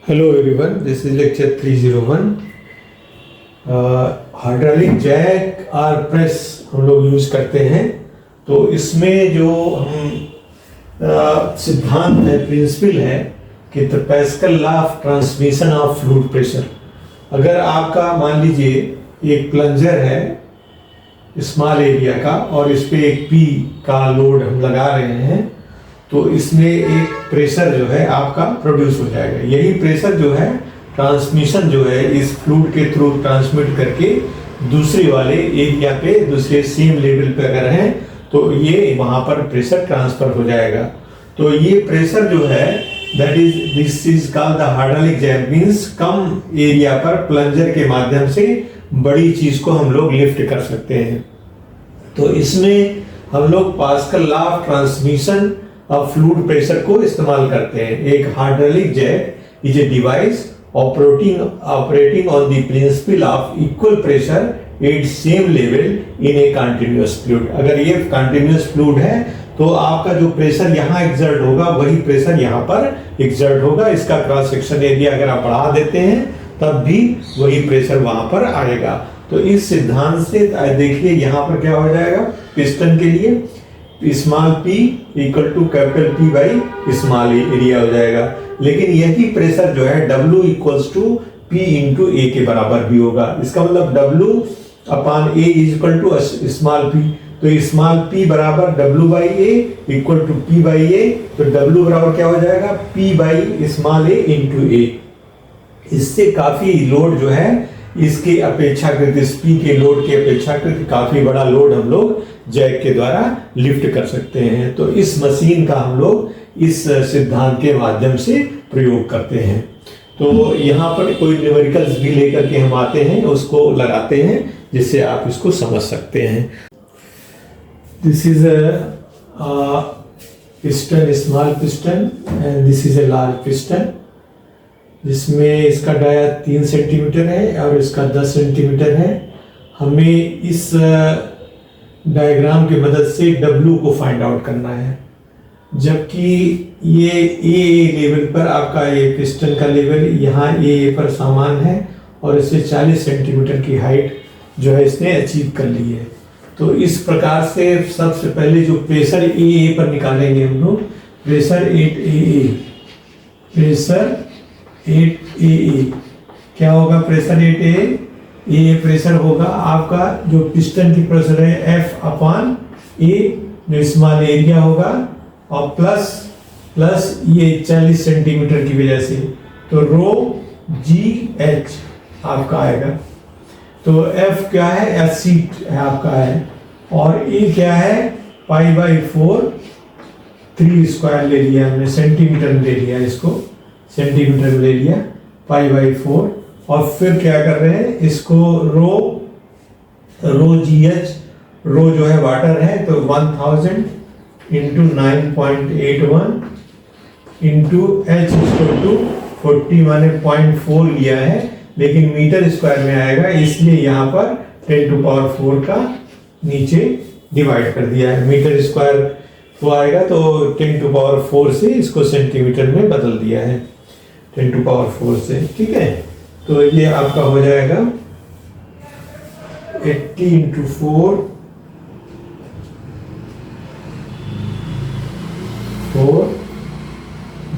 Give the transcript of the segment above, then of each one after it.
Hello everyone, this is lecture 301. Hydraulic jack और press हम लोग यूज करते हैं। तो इसमें जो हम सिद्धांत है, प्रिंसिपल है कि the Pascal law of transmission of fluid pressure. अगर आपका मान लीजिए एक प्लंजर है स्मॉल एरिया का और इस पे एक पी का लोड हम लगा रहे हैं, तो इसमें एक प्रेशर जो है आपका प्रोड्यूस हो जाएगा। यही प्रेशर जो है ट्रांसमिशन जो है इस फ्लूइड के थ्रू ट्रांसमिट करके दूसरे वाले एरिया पे, दूसरे सेम लेवल पे अगर है तो ये वहां पर प्रेशर ट्रांसफर हो जाएगा। तो ये प्रेशर जो है this is called the hydraulic jack, means कम एरिया पर प्लंजर के माध्यम से बड़ी चीज को हम लोग लिफ्ट कर सकते हैं। तो इसमें हम लोग Pascal law of transmission of fluid pressure को इस्तेमाल करते हैं। एक hydraulic jack is a device operating on the principle of equal pressure at same level in a continuous fluid. अगर ये कंटिन्यूअस फ्लूइड है तो आपका जो प्रेशर यहाँ एग्जर्ट होगा वही प्रेशर यहाँ पर एग्जर्ट होगा। इसका क्रॉस सेक्शन एरिया अगर आप बढ़ा देते हैं तब भी वही प्रेशर वहां पर आएगा। तो इस सिद्धांत से देखिए यहाँ पर क्या हो जाएगा, पिस्टन के लिए small p equal to capital P by small area हो जाएगा। लेकिन यही प्रेशर जो है W equals to P into A के बराबर भी होगा। इसका मतलब W upon A is equal to small p। तो स्मॉल p बराबर W by A equal to P by A। तो W बराबर क्या हो जाएगा, P by small a into A। इससे काफी लोड जो है इसके अपेक्षाकृत, इस P के लोड के अपेक्षाकृत काफी बड़ा लोड हम लोग जैक के द्वारा लिफ्ट कर सकते हैं। तो इस मशीन का हम लोग इस सिद्धांत के माध्यम से प्रयोग करते हैं। तो यहाँ पर कोई न्यूमेरिकल्स भी लेकर के हम आते हैं, उसको लगाते हैं जिससे आप इसको समझ सकते हैं। This is a piston, small piston and this is a large piston, जिसमें इसका डाया 3 सेंटीमीटर है और इसका 10 सेंटीमीटर है। हमें इस डायग्राम की मदद से W को फाइंड आउट करना है, जबकि ये A लेवल पर आपका ये पिस्टन का लेवल यहाँ A पर सामान है और इससे 40 सेंटीमीटर की हाइट जो है इसने अचीव कर ली है। तो इस प्रकार से सबसे पहले जो प्रेशर A पर निकालेंगे हम लोग, प्रेशर 8AA, प्रेशर 8AA क्या होगा, प्रेशर 8AA ये प्रेशर होगा आपका जो पिस्टन की प्रेशर है F अपॉन A जो स्मॉल एरिया होगा और प्लस ये 40 सेंटीमीटर की वजह से, तो रो GH आपका आएगा। तो F क्या है, F सीट है आपका है, और A क्या है, पाई बाई 4 3 स्क्वायर ले लिया हमने, सेंटीमीटर में ले लिया, इसको सेंटीमीटर में ले लिया, पाई बाई 4। और फिर क्या कर रहे हैं, इसको रो GH, रो जो है वाटर है, तो 1000 into 9.81 into H equal to 40 माने 0.4 लिया है, लेकिन मीटर स्क्वायर में आएगा इसलिए यहाँ पर 10 टू पावर 4 का नीचे डिवाइड कर दिया है। मीटर स्क्वायर वो आएगा तो 10 टू पावर 4 से इसको सेंटीमीटर में बदल दिया है, 10 टू पावर 4 से, ठीक है। तो ये आपका हो जाएगा 80 into 4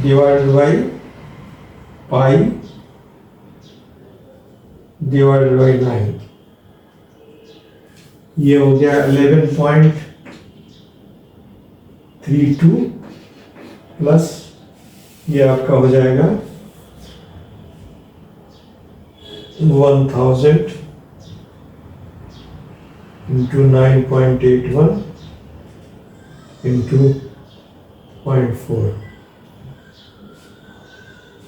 divided by pi divided by 9, ये हो गया 11.32 प्लस ये आपका हो जाएगा 1000 इंटू 9.81 इंटू 0.4,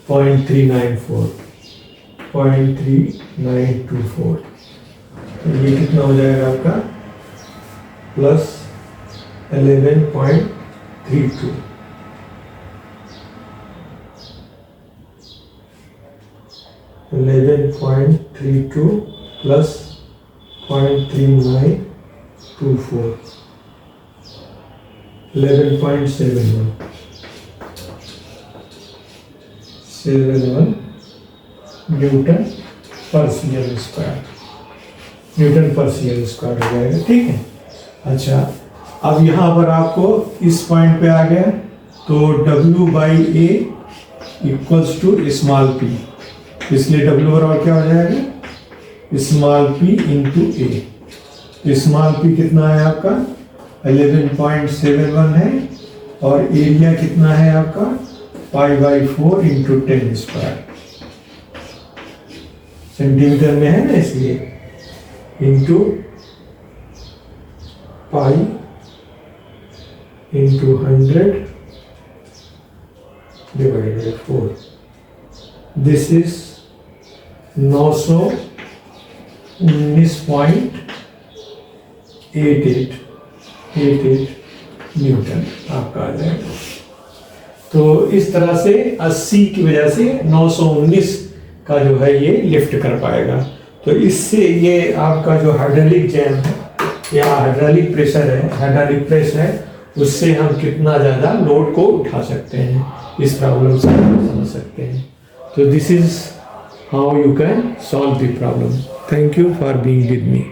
0.394 तो ये कितना हो जाएगा आपका, प्लस 11.32 11.32 प्लस 0.3924 11.71 न्यूटन पर सीएम स्क्वायर, न्यूटन पर सीएम स्क्वायर हो जाएगा। ठीक है। अच्छा, अब यहाँ पर आपको इस पॉइंट पे आ गया, तो W by A equals to small P, इसलिए W बराबर क्या हो जाएगा, small P into A. Small P कितना है आपका 11.71 है, और एरिया कितना है आपका pi by 4 into 10 square, centimetre में है ना, इसलिए into pi into 100 divided by 4। This is 919.88 Newton आपका आ जाएगा। तो इस तरह से 80 की वजह से 919 का जो है ये लिफ्ट कर पाएगा। तो इससे ये आपका जो हाइड्रोलिक जैम है या हाइड्रोलिक प्रेशर है, हाइड्रोलिक प्रेस है, उससे हम कितना ज़्यादा लोड को उठा सकते हैं, इस प्रॉब्लम से हम समझ सकते हैं। तो this is how you can solve the problem. Thank you for being with me.